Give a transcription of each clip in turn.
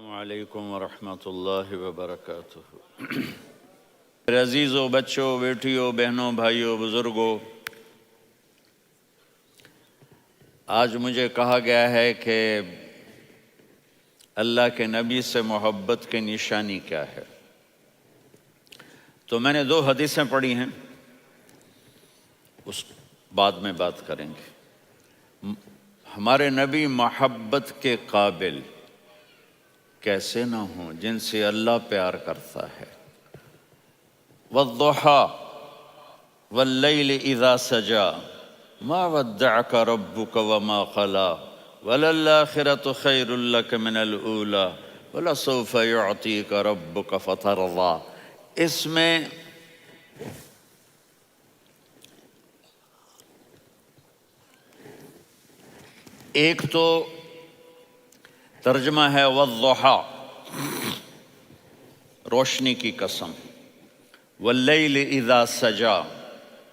السلام علیکم ورحمۃ اللہ وبرکاتہ۔ میرے عزیزوں، بچوں، بیٹیوں، بہنوں، بھائیوں، بزرگوں، آج مجھے کہا گیا ہے کہ اللہ کے نبی سے محبت کی نشانی کیا ہے، تو میں نے 2 حدیثیں پڑھی ہیں، اس بعد میں بات کریں گے۔ ہمارے نبی محبت کے قابل کیسے نہ ہوں جن سے اللہ پیار کرتا ہے۔ والضحیٰ واللیل اذا سجا ما ودعک ربک وما قلی وللآخرۃ خیر لک من الاولی ولسوف یعطیک ربک فترضی۔ اس میں ایک تو ترجمہ ہے والضحیٰ، روشنی کی قسم، واللیل اذا سجا،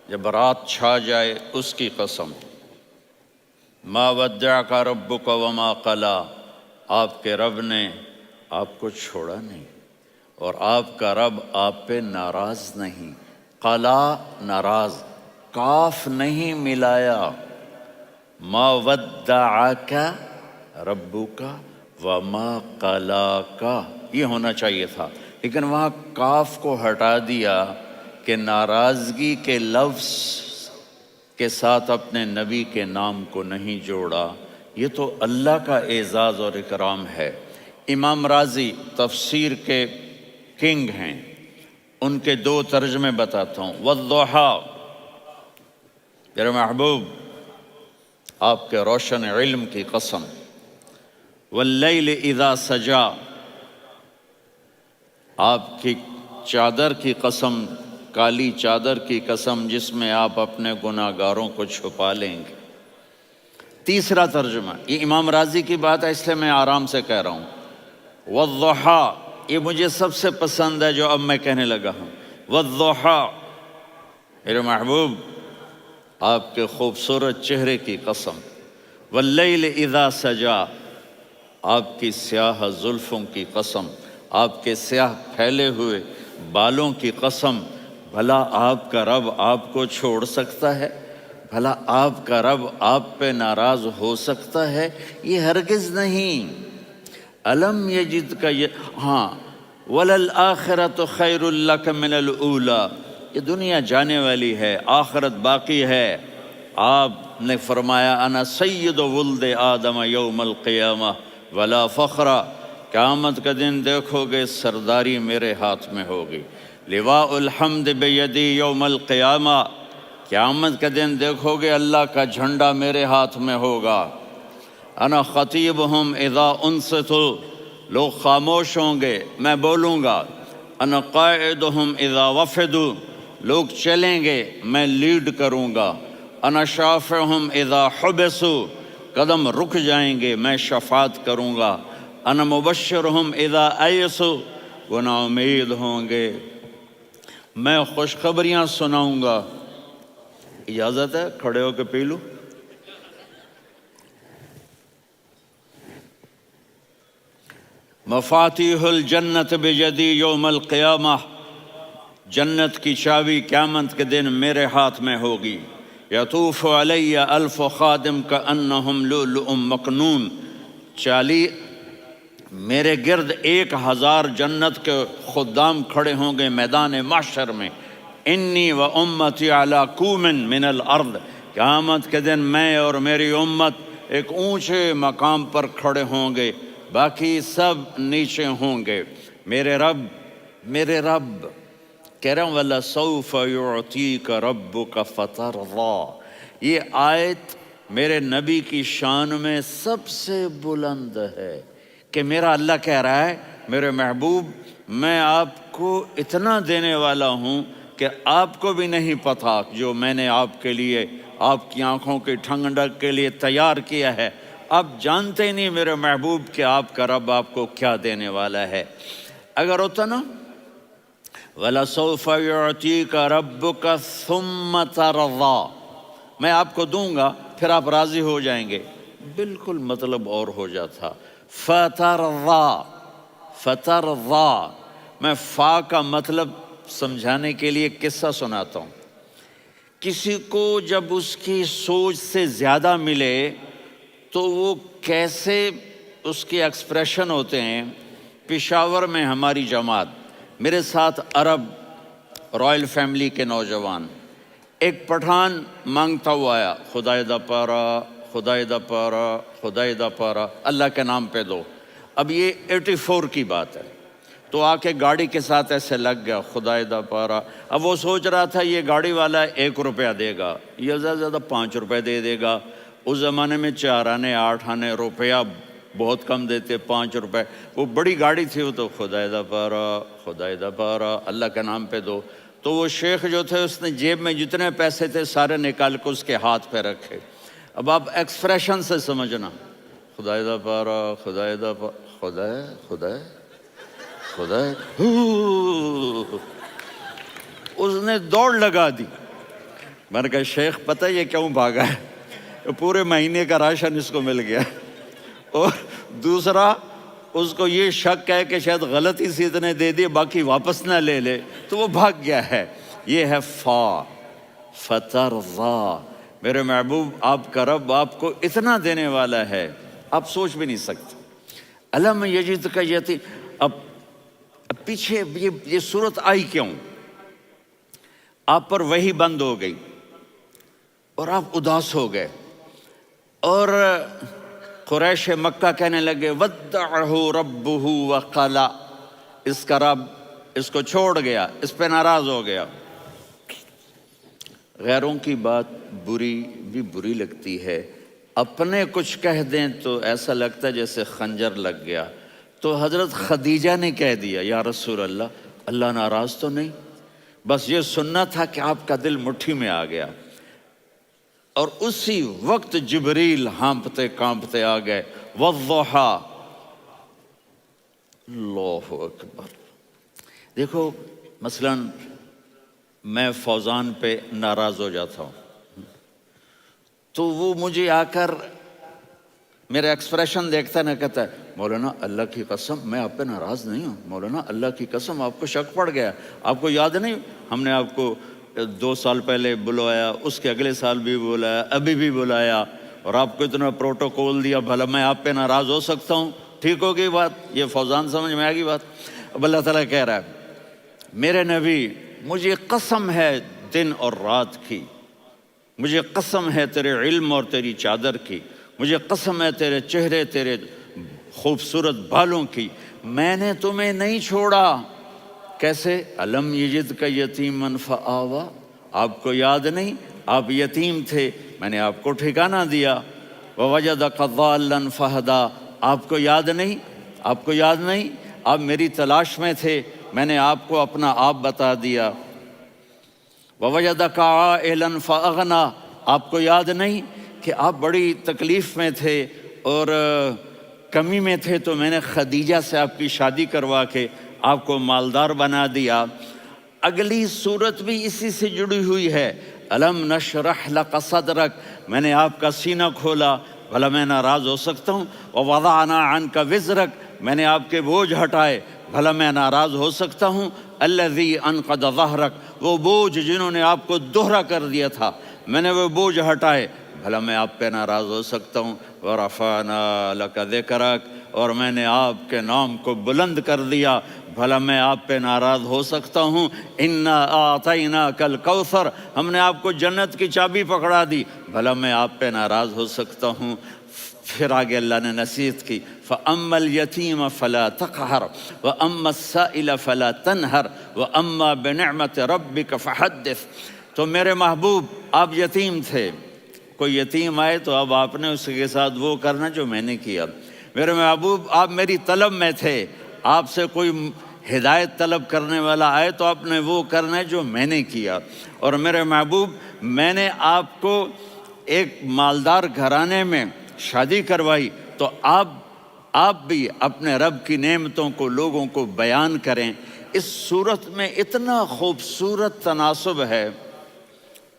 جب رات چھا جائے اس کی قسم، ما ودعک ربک وما قلی، آپ کے رب نے آپ کو چھوڑا نہیں اور آپ کا رب آپ پہ ناراض نہیں۔ قلا ناراض، کاف نہیں ملایا۔ ما ودعک ربک وما قلاک، یہ ہونا چاہیے تھا، لیکن وہاں کاف کو ہٹا دیا کہ ناراضگی کے لفظ کے ساتھ اپنے نبی کے نام کو نہیں جوڑا۔ یہ تو اللہ کا اعزاز اور اکرام ہے۔ امام راضی تفسیر کے کنگ ہیں، ان کے 2 ترجمے بتاتا ہوں۔ والضحیٰ، میرے محبوب آپ کے روشن علم کی قسم۔ واللیل اذا سجا، آپ کی چادر کی قسم، کالی چادر کی قسم جس میں آپ اپنے گناہ گاروں کو چھپا لیں گے۔ تیسرا ترجمہ، یہ امام راضی کی بات ہے اس لیے میں آرام سے کہہ رہا ہوں۔ والضحیٰ، یہ مجھے سب سے پسند ہے جو اب میں کہنے لگا ہوں۔ والضحیٰ، میرے محبوب آپ کے خوبصورت چہرے کی قسم۔ واللیل اذا سجا، آپ کی سیاہ زلفوں کی قسم، آپ کے سیاہ پھیلے ہوئے بالوں کی قسم۔ بھلا آپ کا رب آپ کو چھوڑ سکتا ہے؟ بھلا آپ کا رب آپ پہ ناراض ہو سکتا ہے؟ یہ ہرگز نہیں۔ الم یجد کا ہاں، وللآخرۃ خیر لک من الاولی، یہ دنیا جانے والی ہے، آخرت باقی ہے۔ آپ نے فرمایا انا سید ولد آدم یوم القیامہ ولا فخر، قیامت کا دن دیکھو گے سرداری میرے ہاتھ میں ہوگی۔ لواء الحمد بیدی یوم القیامہ، قیامت کا دن دیکھو گے اللہ کا جھنڈا میرے ہاتھ میں ہوگا۔ انا خطیبہم اذا انصتوا، لوگ خاموش ہوں گے میں بولوں گا۔ انا قائدہم اذا وفدوا، لوگ چلیں گے میں لیڈ کروں گا۔ انا شافعہم اذا حبسوا، قدم رک جائیں گے میں شفاعت کروں گا۔ انا مبشرہم اذا ایسوا، وہ نا امید ہوں گے میں خوشخبریاں سناؤں گا۔ اجازت ہے کھڑے ہو کے پی لوں؟ مفاتیح الجنت بیدی یوم القیامہ، جنت کی چابی قیامت کے دن میرے ہاتھ میں ہوگی۔ یطوف علی الف خادم کانہم لؤلؤ مکنون، میرے گرد 1000 جنت کے خدام کھڑے ہوں گے میدان محشر میں۔ انی و امتی علی کوم من الارض، قیامت کے دن میں اور میری امت ایک اونچے مقام پر کھڑے ہوں گے، باقی سب نیچے ہوں گے۔ میرے رب کہہ رہا ہوں وَلَسَوْفَ يُعْطِيكَ رَبُّكَ فَتَرْضَىٰ، یہ آیت میرے نبی کی شان میں سب سے بلند ہے کہ میرا اللہ کہہ رہا ہے میرے محبوب میں آپ کو اتنا دینے والا ہوں کہ آپ کو بھی نہیں پتہ جو میں نے آپ کے لیے، آپ کی آنکھوں کی ٹھنڈک کے لیے تیار کیا ہے۔ آپ جانتے ہی نہیں میرے محبوب کہ آپ کا رب آپ کو کیا دینے والا ہے۔ اگر ہوتا نا وَلَسَوْفَ يُعْطِيكَ رَبُّكَ ثُمَّ تَرْضَىٰ، میں آپ کو دوں گا پھر آپ راضی ہو جائیں گے، بالکل مطلب اور ہو جاتا۔ فَتَرْضَىٰ، فترضا، میں فا کا مطلب سمجھانے کے لیے قصہ سناتا ہوں۔ کسی کو جب اس کی سوچ سے زیادہ ملے تو وہ کیسے اس کے ایکسپریشن ہوتے ہیں۔ پشاور میں ہماری جماعت، میرے ساتھ عرب رائل فیملی کے نوجوان، ایک پٹھان مانگتا ہوا آیا، خدائے دا پارا، خدائے دا پارا، خدائے دا پارا، اللہ کے نام پہ دو۔ اب یہ 84 کی بات ہے، تو آ کے گاڑی کے ساتھ ایسے لگ گیا، خدائے دا پارا۔ اب وہ سوچ رہا تھا یہ گاڑی والا 1 روپیہ دے گا، یہ زیادہ سے زیادہ 5 روپے دے دے گا۔ اس زمانے میں 4 آنے 8 آنے روپیہ بہت کم دیتے، 5 روپے۔ وہ بڑی گاڑی تھی، وہ تو خدائے دا پارا، خدائے دا پارا، اللہ کے نام پہ دو۔ تو وہ شیخ جو تھے اس نے جیب میں جتنے پیسے تھے سارے نکال کے اس کے ہاتھ پہ رکھے۔ اب آپ ایکسپریشن سے سمجھنا، خدائے دا پارا، خدائے دا پارا، خدائے خدائے خدائے، اس نے دوڑ لگا دی۔ میں نے کہا شیخ پتہ یہ کیوں بھاگا ہے؟ پورے مہینے کا راشن اس کو مل گیا، اور دوسرا اس کو یہ شک ہے کہ شاید غلطی سے اتنے دے دیے باقی واپس نہ لے لے، تو وہ بھاگ گیا ہے۔ یہ ہے فا، فترضا۔ میرے محبوب آپ کا رب آپ کو اتنا دینے والا ہے آپ سوچ بھی نہیں سکتے۔ الم یجدک یتیم، اب پیچھے یہ صورت آئی کیوں؟ آپ پر وحی بند ہو گئی اور آپ اداس ہو گئے، اور قریش مکہ کہنے لگے ودعہ ربہ وقلا، اس کا رب اس کو چھوڑ گیا، اس پہ ناراض ہو گیا۔ غیروں کی بات بری لگتی ہے، اپنے کچھ کہہ دیں تو ایسا لگتا ہے جیسے خنجر لگ گیا۔ تو حضرت خدیجہ نے کہہ دیا یا رسول اللہ، اللہ ناراض تو نہیں؟ بس یہ سننا تھا کہ آپ کا دل مٹھی میں آ گیا۔ اور اسی وقت جبریل ہانپتے کانپتے آ گئے، والضحیٰ، اللہ اکبر۔ دیکھو مثلا میں فوزان پہ ناراض ہو جاتا ہوں تو وہ مجھے آ کر میرا ایکسپریشن دیکھتا نہ کہتا ہے مولانا اللہ کی قسم میں آپ پہ ناراض نہیں ہوں، مولانا اللہ کی قسم آپ کو شک پڑ گیا، آپ کو یاد نہیں ہم نے آپ کو 2 سال پہلے بلوایا، اس کے اگلے سال بھی بلایا، ابھی بھی بلایا، اور آپ کو اتنا پروٹوکول دیا، بھلا میں آپ پہ ناراض ہو سکتا ہوں؟ ٹھیک ہو گئی بات؟ یہ فوزان سمجھ میں آ گئی بات؟ اب اللہ تعالیٰ کہہ رہا ہے میرے نبی مجھے قسم ہے دن اور رات کی، مجھے قسم ہے تیرے علم اور تیری چادر کی، مجھے قسم ہے تیرے چہرے تیرے خوبصورت بالوں کی، میں نے تمہیں نہیں چھوڑا۔ کیسے؟ الم یجدک یتیما فآویٰ، آپ کو یاد نہیں آپ یتیم تھے، میں نے آپ کو ٹھکانہ دیا۔ ووجدک ضالا فہدیٰ، آپ کو یاد نہیں، آپ کو یاد نہیں آپ میری تلاش میں تھے، میں نے آپ کو اپنا آپ بتا دیا۔ ووجدک عائلا فاغنیٰ، آپ کو یاد نہیں کہ آپ بڑی تکلیف میں تھے اور کمی میں تھے، تو میں نے خدیجہ سے آپ کی شادی کروا کے آپ کو مالدار بنا دیا۔ اگلی صورت بھی اسی سے جڑی ہوئی ہے، الم نشرح لک صدرک، میں نے آپ کا سینہ کھولا، بھلا میں ناراض ہو سکتا ہوں؟ ووضعنا عنک وزرک، میں نے آپ کے بوجھ ہٹائے، بھلا میں ناراض ہو سکتا ہوں؟ الذی انقض ظہرک، وہ بوجھ جنہوں نے آپ کو دوہرا کر دیا تھا، میں نے وہ بوجھ ہٹائے، بھلا میں آپ پہ ناراض ہو سکتا ہوں؟ ورفعنا لک ذکرک، اور میں نے آپ کے نام کو بلند کر دیا، بھلا میں آپ پہ ناراض ہو سکتا ہوں؟ انا اعطیناک الکوثر، ہم نے آپ کو جنت کی چابی پکڑا دی، بھلا میں آپ پہ ناراض ہو سکتا ہوں؟ پھر آگے اللہ نے نصیحت کی، فَأَمَّا الْيَتِيمَ فَلَا تَقْهَرْ وَأَمَّا السَّائِلَ فَلَا تَنْهَرْ وَأَمَّا بِنِعْمَةِ رَبِّكَ فَحَدِّثْ۔ تو میرے محبوب آپ یتیم تھے، کوئی یتیم آئے تو اب آپ نے اس کے ساتھ وہ کرنا جو میں نے کیا۔ میرے محبوب آپ میری طلب میں تھے، آپ سے کوئی ہدایت طلب کرنے والا آئے تو آپ نے وہ کرنا ہے جو میں نے کیا۔ اور میرے محبوب میں نے آپ کو ایک مالدار گھرانے میں شادی کروائی، تو آپ بھی اپنے رب کی نعمتوں کو لوگوں کو بیان کریں۔ اس صورت میں اتنا خوبصورت تناسب ہے،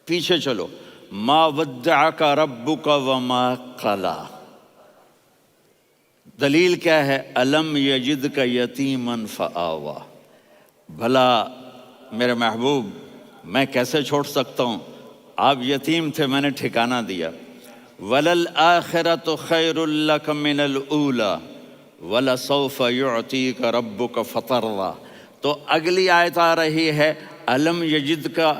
پیچھے چلو، ما ودعک ربک وما قلی، دلیل کیا ہے؟ الم یجد کا یتیمن فآوا، بھلا میرے محبوب میں کیسے چھوڑ سکتا ہوں؟ آپ یتیم تھے، میں نے ٹھکانہ دیا۔ وَلَلْآخِرَةُ خَيْرٌ لَكَ مِنَ الْأُولَى وَلَسَوْفَ يُعْطِيكَ رَبُّكَ فَتَرْضَىٰ۔ تو اگلی آیت آ رہی ہے الم یجد کا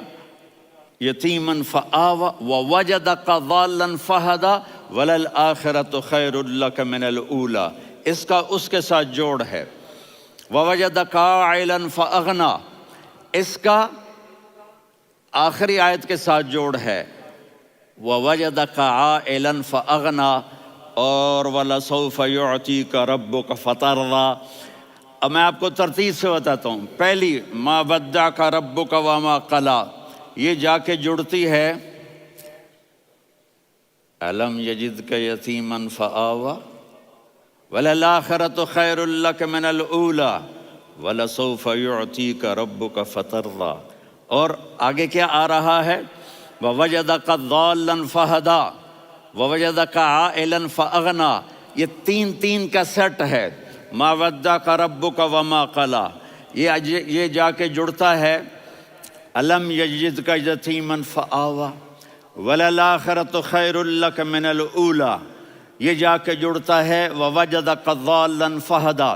یتیمن فآوا ووجدک ضالا فہدا وللآخرۃ خیر لک من الاولی، اس کا اس کے ساتھ جوڑ ہے۔ ووجدک عائلا فاغنا، اس کا آخری آیت کے ساتھ جوڑ ہے۔ ووجدک عائلا فاغنا اور ولسوف یعطیک ربک فترضیٰ۔ اب میں آپ کو ترتیب سے بتاتا ہوں۔ پہلی ما ودعک ربک وما قلی، یہ جا کے جڑتی ہے الم یجدک یتیما فآوا وللآخرۃ خیر لک من الاولی ولسوف یعطیک ربک فترضیٰ۔ اور آگے کیا آ رہا ہے؟ ووجدک ضالا فہدا ووجدک عائلا فاغنا، یہ تین تین کا سیٹ ہے۔ ما ودعک ربک وما قلی، یہ جا کے جڑتا ہے الم یجدک یتیما فآوا وللآخرۃ خیر لک من الاولی، یہ جا کے جڑتا ہے ووجدک ضالا فہدا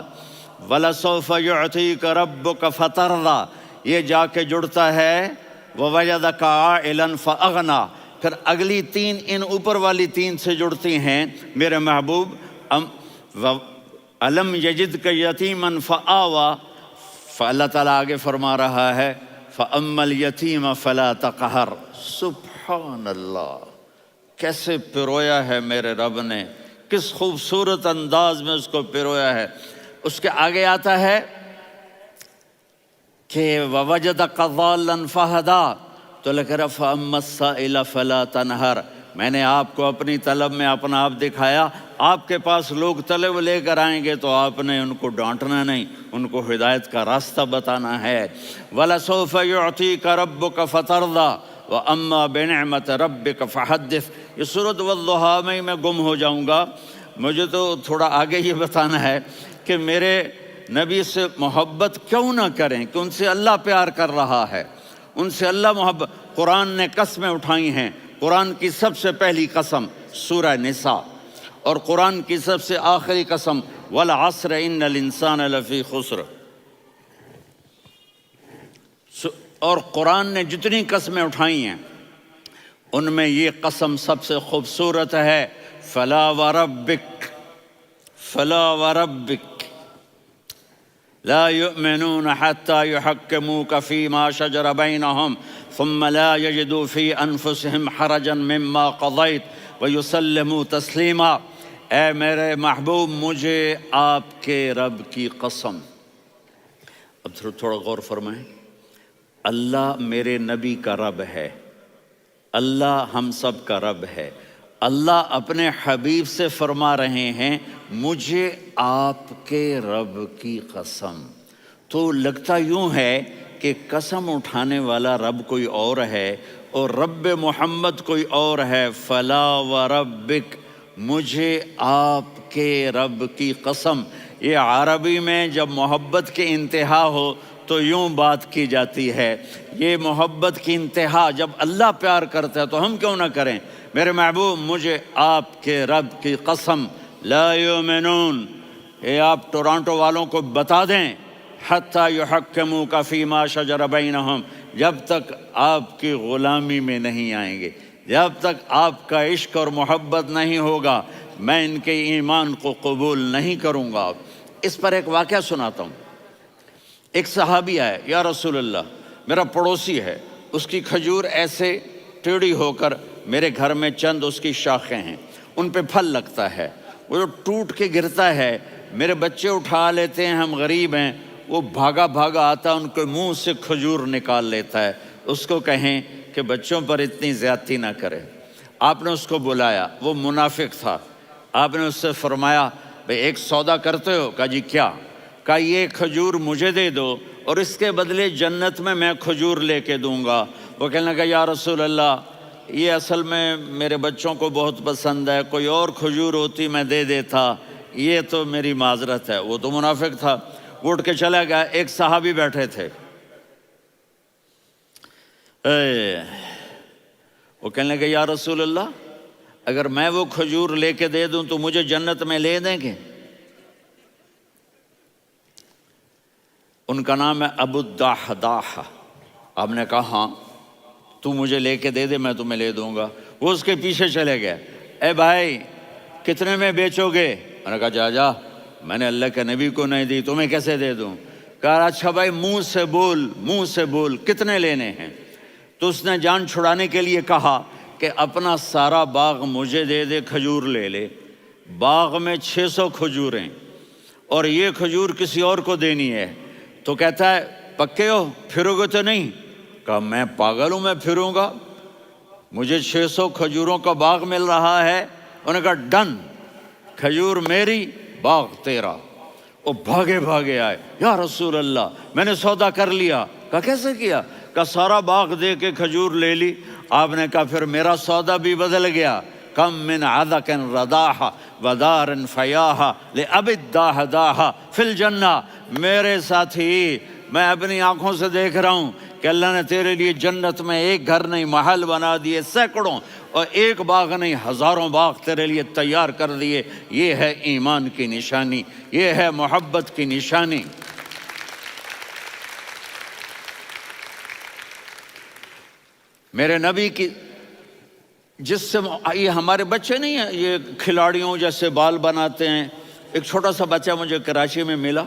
ولسوف یعطیک ربک فترضیٰ، یہ جا کے جڑتا ہے ووجدک عائلا فاغنا۔ پھر اگلی تین ان اوپر والی تین سے جڑتی ہیں میرے محبوب۔ الم یجدک یتیما فآوا، فاللہ تعالیٰ آگے فرما رہا ہے فَأَمَّا الْيَتِيمَ فَلَا تَقْهَرْ۔ سبحان اللہ، کیسے پرویا ہے میرے رب نے، کس خوبصورت انداز میں اس کو پرویا ہے۔ اس کے آگے آتا ہے کہ وَوَجَدَكَ ضَالًّا فَهَدَىٰ، تو لکھ رہا فَأَمَّا السَّائِلَ فَلَا تَنْهَرْ، میں نے آپ کو اپنی طلب میں اپنا آپ دکھایا۔ آپ کے پاس لوگ طلب لے کر آئیں گے تو آپ نے ان کو ڈانٹنا نہیں، ان کو ہدایت کا راستہ بتانا ہے۔ وَلَسَوْفَ يُعْطِيكَ رَبُّكَ فَتَرْضَىٰ وَأَمَّا بِنِعْمَةِ رَبِّكَ فَحَدِّثْ۔ یہ سورۃ والضحیٰ میں میں گم ہو جاؤں گا، مجھے تو تھوڑا آگے یہ بتانا ہے کہ میرے نبی سے محبت کیوں نہ کریں، کہ ان سے اللہ پیار کر رہا ہے، ان سے اللہ محبت۔ قرآن نے قسمیں اٹھائی ہیں، قرآن کی سب سے پہلی قسم سورہ نساء، اور قرآن کی سب سے آخری قسم والعصر ان الانسان لفی خسر۔ اور قرآن نے جتنی قسمیں اٹھائی ہیں ان میں یہ قسم سب سے خوبصورت ہے، فلا وربک فلا وربک لا يؤمنون حتى يحكموك فيما شجر بينهم ثم لا يجدوا في انفسهم حرجا مما قضيت ويسلموا تسلیما۔ اے میرے محبوب، مجھے آپ کے رب کی قسم۔ اب تھوڑا غور فرمائیں، اللہ میرے نبی کا رب ہے، اللہ ہم سب کا رب ہے۔ اللہ اپنے حبیب سے فرما رہے ہیں مجھے آپ کے رب کی قسم۔ تو لگتا یوں ہے کہ قسم اٹھانے والا رب کوئی اور ہے اور رب محمد کوئی اور ہے۔ فلا وربک، مجھے آپ کے رب کی قسم۔ یہ عربی میں جب محبت کی انتہا ہو تو یوں بات کی جاتی ہے، یہ محبت کی انتہا جب اللہ پیار کرتا ہے تو ہم کیوں نہ کریں۔ میرے محبوب، مجھے آپ کے رب کی قسم، لا یؤمنون، یہ آپ ٹورانٹو والوں کو بتا دیں، حتی یحکموک فیما شجر بینہم، جب تک آپ کی غلامی میں نہیں آئیں گے، جب تک آپ کا عشق اور محبت نہیں ہوگا، میں ان کے ایمان کو قبول نہیں کروں گا۔ اس پر ایک واقعہ سناتا ہوں۔ ایک صحابی آئے، یا رسول اللہ، میرا پڑوسی ہے، اس کی کھجور ایسے ٹیڑھی ہو کر میرے گھر میں چند اس کی شاخیں ہیں، ان پہ پھل لگتا ہے، وہ جو ٹوٹ کے گرتا ہے، میرے بچے اٹھا لیتے ہیں، ہم غریب ہیں، وہ بھاگا بھاگا آتا ہے، ان کے منہ سے کھجور نکال لیتا ہے۔ اس کو کہیں کہ بچوں پر اتنی زیادتی نہ کرے۔ آپ نے اس کو بلایا، وہ منافق تھا، آپ نے اس سے فرمایا بھئی ایک سودا کرتے ہو؟ کہا جی کیا؟ کہا یہ کھجور مجھے دے دو اور اس کے بدلے جنت میں کھجور لے کے دوں گا۔ وہ کہنے لگا یا رسول اللہ، یہ اصل میں میرے بچوں کو بہت پسند ہے، کوئی اور کھجور ہوتی میں دے دیتا، یہ تو میری معذرت ہے۔ وہ تو منافق تھا، وہ اٹھ کے چلا گیا۔ ایک صحابی بیٹھے تھے، وہ کہنے لگے یا رسول اللہ، اگر میں وہ کھجور لے کے دے دوں تو مجھے جنت میں لے دیں گے؟ ان کا نام ہے ابو الدحداح۔ آپ نے کہا ہاں، تو مجھے لے کے دے دے، میں تمہیں لے دوں گا۔ وہ اس کے پیچھے چلے گئے، اے بھائی کتنے میں بیچو گے؟ میں نے کہا جا میں نے اللہ کے نبی کو نہیں دی، تمہیں کیسے دے دوں؟ کہا اچھا بھائی منہ سے بول کتنے لینے ہیں؟ تو اس نے جان چھڑانے کے لیے کہا کہ اپنا سارا باغ مجھے دے دے، کھجور لے لے۔ باغ میں 600 کھجوریں اور یہ کھجور کسی اور کو دینی ہے۔ تو کہتا ہے پکے ہو، پھرو گے تو نہیں؟ کہا میں پاگل ہوں، میں پھروں گا؟ مجھے 600 کھجوروں کا باغ مل رہا ہے۔ انہوں نے کہا ڈن، کھجور میری، باغ تیرا۔ وہ بھاگے آئے، یا رسول اللہ میں نے سودا کر لیا۔ کہا کیسے کیا؟ کہا سارا باغ دے کے کھجور لے لی۔ آپ نے کہا پھر میرا سودا بھی بدل گیا۔ کم من عذق رداح ودار فیاح لأبی الدحداح فی الجنہ۔ میرے ساتھی، میں اپنی آنکھوں سے دیکھ رہا ہوں کہ اللہ نے تیرے لیے جنت میں ایک گھر نہیں محل بنا دیے سینکڑوں، اور ایک باغ نہیں ہزاروں باغ تیرے لیے تیار کر دیے۔ یہ ہے ایمان کی نشانی، یہ ہے محبت کی نشانی۔ میرے نبی کی جس سے یہ ہمارے بچے نہیں ہیں، یہ کھلاڑیوں جیسے بال بناتے ہیں۔ ایک چھوٹا سا بچہ مجھے کراچی میں ملا،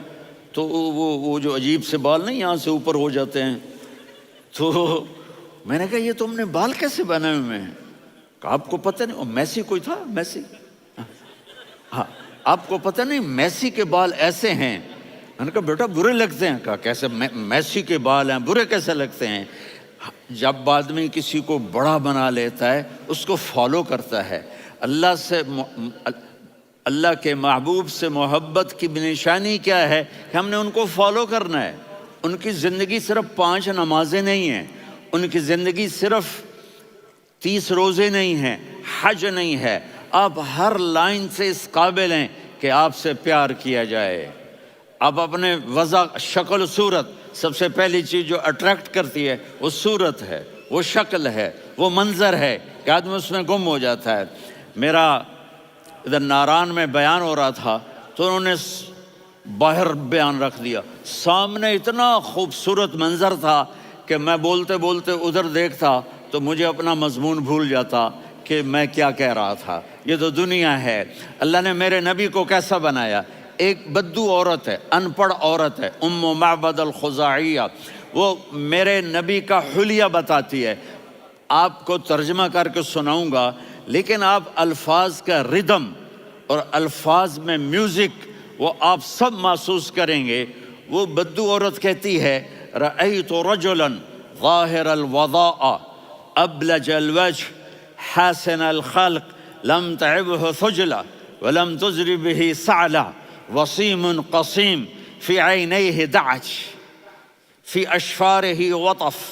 تو وہ جو عجیب سے بال نہیں یہاں سے اوپر ہو جاتے ہیں، تو میں نے کہا یہ تم نے بال کیسے بنائے ہوئے ہیں؟ کہا آپ کو پتہ نہیں، میسی کوئی تھا، میسی، ہاں آپ کو پتہ نہیں میسی کے بال ایسے ہیں؟ میں نے کہا بیٹا برے لگتے ہیں۔ کہا کیسے؟ میسی کے بال ہیں، برے کیسے لگتے ہیں؟ جب آدمی کسی کو بڑا بنا لیتا ہے اس کو فالو کرتا ہے۔ اللہ کے محبوب سے محبت کی نشانی کیا ہے کہ ہم نے ان کو فالو کرنا ہے۔ ان کی زندگی صرف 5 نمازیں نہیں ہیں، ان کی زندگی صرف 30 روزے نہیں ہیں، حج نہیں ہے۔ آپ ہر لائن سے اس قابل ہیں کہ آپ سے پیار کیا جائے۔ آپ اپنے وضع، شکل، صورت، سب سے پہلی چیز جو اٹریکٹ کرتی ہے وہ صورت ہے، وہ شکل ہے، وہ منظر ہے کہ آدمی اس میں گم ہو جاتا ہے۔ میرا ادھر ناران میں بیان ہو رہا تھا تو انہوں نے باہر بیان رکھ دیا، سامنے اتنا خوبصورت منظر تھا کہ میں بولتے بولتے ادھر دیکھتا تو مجھے اپنا مضمون بھول جاتا کہ میں کیا کہہ رہا تھا۔ یہ تو دنیا ہے۔ اللہ نے میرے نبی کو کیسا بنایا؟ ایک بدو عورت ہے، ان پڑھ عورت ہے، ام معبد الخزاعیہ، وہ میرے نبی کا حلیہ بتاتی ہے۔ آپ کو ترجمہ کر کے سناؤں گا، لیکن آپ الفاظ کا ردم اور الفاظ میں میوزک وہ آپ سب محسوس کریں گے۔ وہ بدو عورت کہتی ہے رأیت رجلا ظاہر الوضاء ابلج الوجه حاسن الخلق لم تعبه ثجلة ولم تزر به سعلة وصيم قصيم في عينيه دعج في أشفاره وطف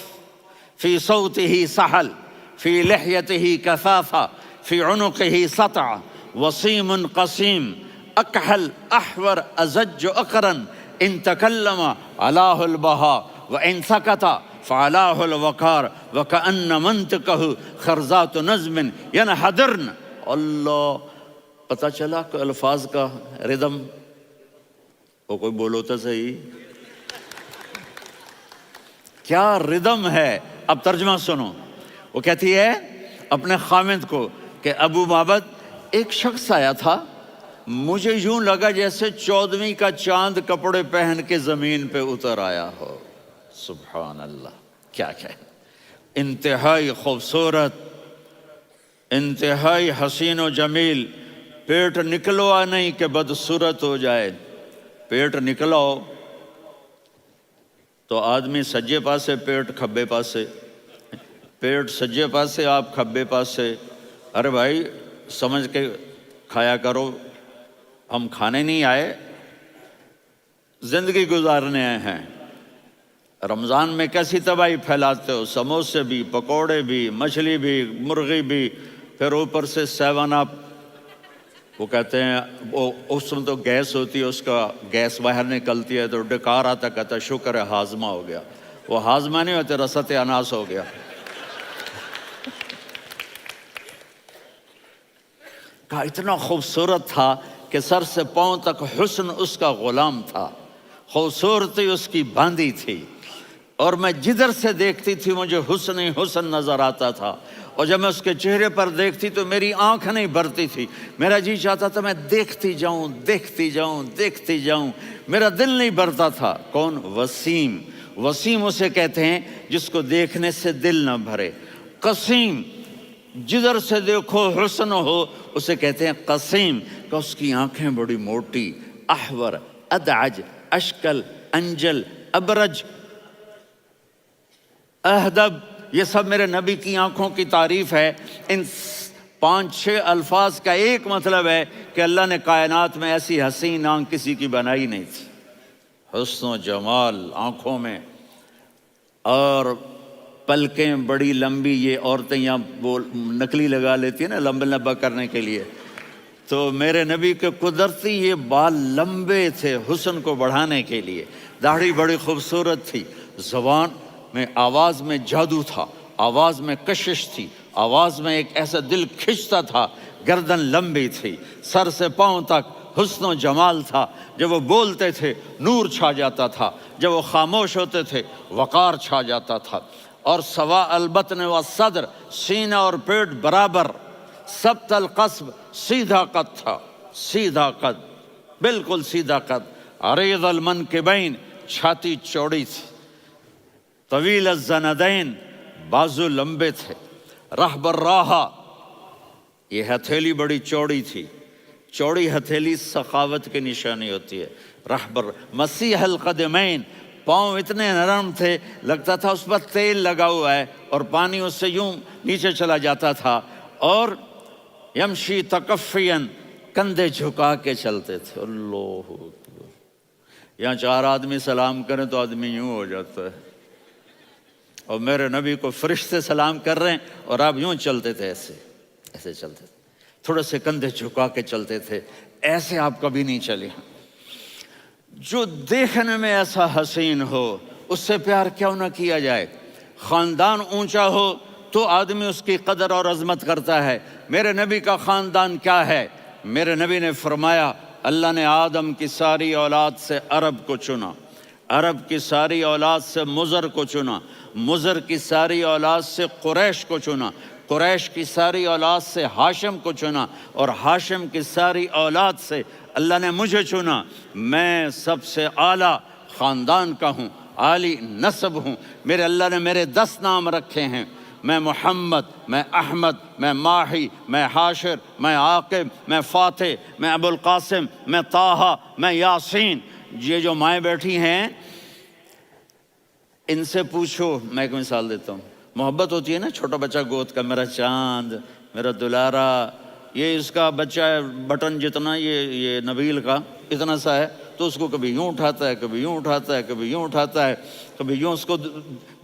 في صوته سحل في لحيته كثافة في عنقه سطع وصيم قصيم أكحل أحور أزج أقرن إن تكلم علاه البهاء وإن سكت فعلاه الوقار وكأن منطقه خرزات نظم ينحدرن۔ اللہ، پتہ چلا کہ الفاظ کا ردم، وہ کوئی بولو تو صحیح، کیا ردم ہے۔ اب ترجمہ سنو۔ وہ کہتی ہے اپنے خامند کو کہ ابو معبد، ایک شخص آیا تھا، مجھے یوں لگا جیسے 14ویں کا چاند کپڑے پہن کے زمین پہ اتر آیا ہو۔ سبحان اللہ، کیا انتہائی خوبصورت، انتہائی حسین و جمیل۔ پیٹ نکلوا نہیں کہ بدصورت ہو جائے۔ پیٹ نکلاؤ تو آدمی سجے پاسے، پیٹ کھبے پاسے، پیٹ سجے پاسے، آپ کھبے پاسے۔ ارے بھائی سمجھ کے کھایا کرو، ہم کھانے نہیں آئے، زندگی گزارنے آئے ہیں۔ رمضان میں کیسی تباہی پھیلاتے ہو، سموسے بھی، پکوڑے بھی، مچھلی بھی، مرغی بھی، پھر اوپر سے 7 اپ۔ وہ کہتے ہیں وہ اس میں تو گیس ہوتی ہے، اس کا گیس باہر نکلتی ہے تو ڈکار آتا، کہتا ہے شکر ہے ہاضمہ ہو گیا. وہ ہاضمہ نہیں ہوتے، رسط اناس ہو گیا. کہا اتنا خوبصورت تھا کہ سر سے پاؤں تک حسن اس کا غلام تھا، خوبصورتی اس کی باندھی تھی، اور میں جدھر سے دیکھتی تھی مجھے حسن ہی حسن نظر آتا تھا. اور جب میں اس کے چہرے پر دیکھتی تو میری آنکھ نہیں بھرتی تھی، میرا جی چاہتا تھا میں دیکھتی جاؤں دیکھتی جاؤں دیکھتی جاؤں، میرا دل نہیں بھرتا تھا. کون؟ وسیم. وسیم اسے کہتے ہیں جس کو دیکھنے سے دل نہ بھرے. قسیم، جدھر سے دیکھو حسن ہو، اسے کہتے ہیں قسیم. کہ اس کی آنکھیں بڑی موٹی، احور، ادعج، اشکل، انجل، ابرج، اہدب، یہ سب میرے نبی کی آنکھوں کی تعریف ہے. ان 5-6 الفاظ کا ایک مطلب ہے کہ اللہ نے کائنات میں ایسی حسین آنکھ کسی کی بنائی نہیں تھی. حسن و جمال آنکھوں میں، اور پلکیں بڑی لمبی. یہ عورتیں یہاں نکلی لگا لیتی ہیں نا لمبا لمبا کرنے کے لیے، تو میرے نبی کے قدرتی یہ بال لمبے تھے حسن کو بڑھانے کے لیے. داڑھی بڑی خوبصورت تھی. زبان میں، آواز میں جادو تھا، آواز میں کشش تھی، آواز میں ایک ایسا دل کھنچتا تھا. گردن لمبی تھی، سر سے پاؤں تک حسن و جمال تھا. جب وہ بولتے تھے نور چھا جاتا تھا، جب وہ خاموش ہوتے تھے وقار چھا جاتا تھا. اور سوا البطن و صدر، سینہ اور پیٹ برابر. سبت القصب، سیدھا قد تھا، سیدھا قد، بالکل سیدھا قد. عریض المنکبین، چھاتی چوڑی تھی. طویل الزندین، بازو لمبے تھے. رحب الراحہ، یہ ہتھیلی بڑی چوڑی تھی. چوڑی ہتھیلی سخاوت کی نشانی ہوتی ہے. رحب مسیح القدمین، پاؤں اتنے نرم تھے لگتا تھا اس پر تیل لگا ہوا ہے، اور پانی اس سے یوں نیچے چلا جاتا تھا. اور یمشی تکفین، کندھے جھکا کے چلتے تھے. اللہ اکبر. یہاں 4 آدمی سلام کریں تو آدمی یوں ہو جاتا ہے، اور میرے نبی کو فرشتے سلام کر رہے ہیں اور آپ یوں چلتے تھے، ایسے ایسے چلتے تھے، تھوڑے سے کندھے جھکا کے چلتے تھے. ایسے آپ کبھی نہیں چلے. جو دیکھنے میں ایسا حسین ہو اس سے پیار کیوں نہ کیا جائے. خاندان اونچا ہو تو آدمی اس کی قدر اور عظمت کرتا ہے. میرے نبی کا خاندان کیا ہے؟ میرے نبی نے فرمایا اللہ نے آدم کی ساری اولاد سے عرب کو چنا، عرب کی ساری اولاد سے مضر کو چنا، مضر کی ساری اولاد سے قریش کو چنا، قریش کی ساری اولاد سے ہاشم کو چنا، اور ہاشم کی ساری اولاد سے اللہ نے مجھے چنا. میں سب سے اعلیٰ خاندان کا ہوں، عالی نسب ہوں. میرے اللہ نے میرے 10 نام رکھے ہیں. میں محمد، میں احمد، میں ماہی، میں حاشر، میں عاقب، میں فاتح، میں ابو القاسم، میں طٰہٰ، میں یاسین. یہ جو مائیں بیٹھی ہیں ان سے پوچھو. میں ایک مثال دیتا ہوں. محبت ہوتی ہے نا، چھوٹا بچہ گود کا، میرا چاند، میرا دلارا. یہ اس کا بچہ ہے بٹن جتنا، یہ نبیل کا اتنا سا ہے، تو اس کو کبھی یوں اٹھاتا ہے، کبھی یوں اٹھاتا ہے، کبھی یوں اٹھاتا ہے، کبھی یوں اس کو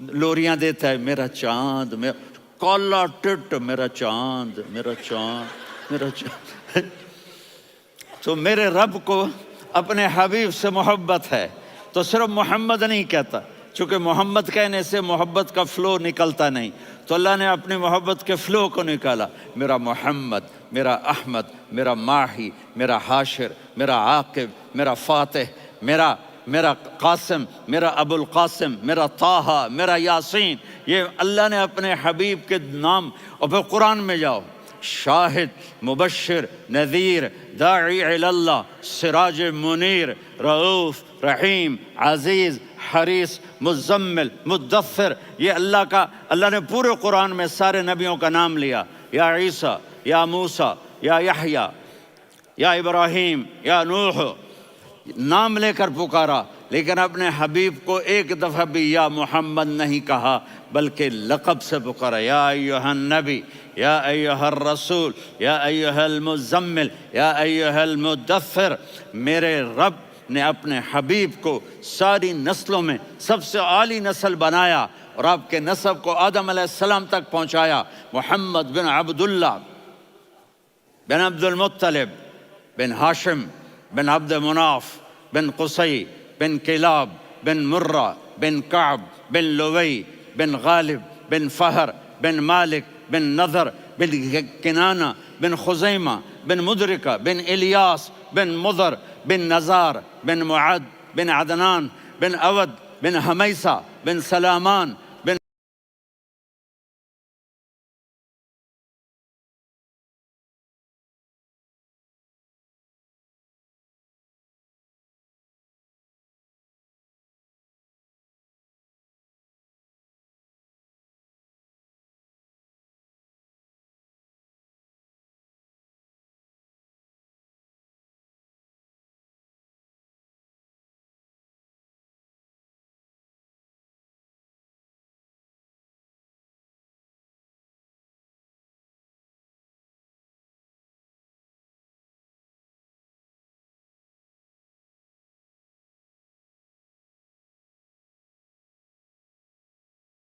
لوریاں دیتا ہے. میرا چاند، میرا کالا ٹٹ، میرا چاند، میرا چاند، میرا چاند. تو میرے رب کو اپنے حبیب سے محبت ہے تو صرف محمد نہیں کہتا، چونکہ محمد کہنے سے محبت کا فلو نکلتا نہیں، تو اللہ نے اپنی محبت کے فلو کو نکالا. میرا محمد، میرا احمد، میرا ماہی، میرا حاشر، میرا عاقب، میرا فاتح، میرا قاسم، میرا ابو القاسم، میرا طٰہٰ، میرا یاسین. یہ اللہ نے اپنے حبیب کے نام. اور پھر قرآن میں جاؤ، شاہد، مبشر، نذیر، داعی الی اللہ، سراج منیر، رؤوف، رحیم، عزیز، حریص، مزمل، مدثر. یہ اللہ نے پورے قرآن میں سارے نبیوں کا نام لیا. یا عیسیٰ، یا موسیٰ، یا یحییٰ، یا ابراہیم، یا نوح، نام لے کر پکارا. لیکن اپنے حبیب کو ایک دفعہ بھی یا محمد نہیں کہا بلکہ لقب سے پکارا. یا ایھا النبی، یا ایھا الرسول، یا ایھا المزمل، یا ایھا المدثر. میرے رب نے اپنے حبیب کو ساری نسلوں میں سب سے عالی نسل بنایا اور آپ کے نسب کو آدم علیہ السلام تک پہنچایا. محمد بن عبداللہ بن عبد المطلب بن ہاشم بن عبد مناف بن قصی بن کلاب بن مرہ بن کعب بن لوی بن غالب بن فہر بن مالک بن نضر بن کنانہ بن خزیمہ بن مدرکہ بن الیاس بن مضر بن نزار بن معد بن عدنان بن اود بن حمیسہ بن سلامان بن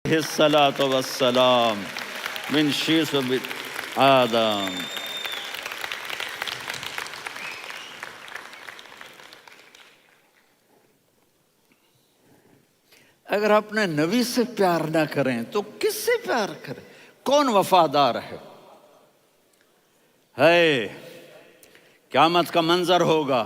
الصلاۃ والسلام من شیث آدم۔ اگر اپنے نبی سے پیار نہ کریں تو کس سے پیار کریں؟ کون وفادار ہے؟ قیامت کا منظر ہوگا،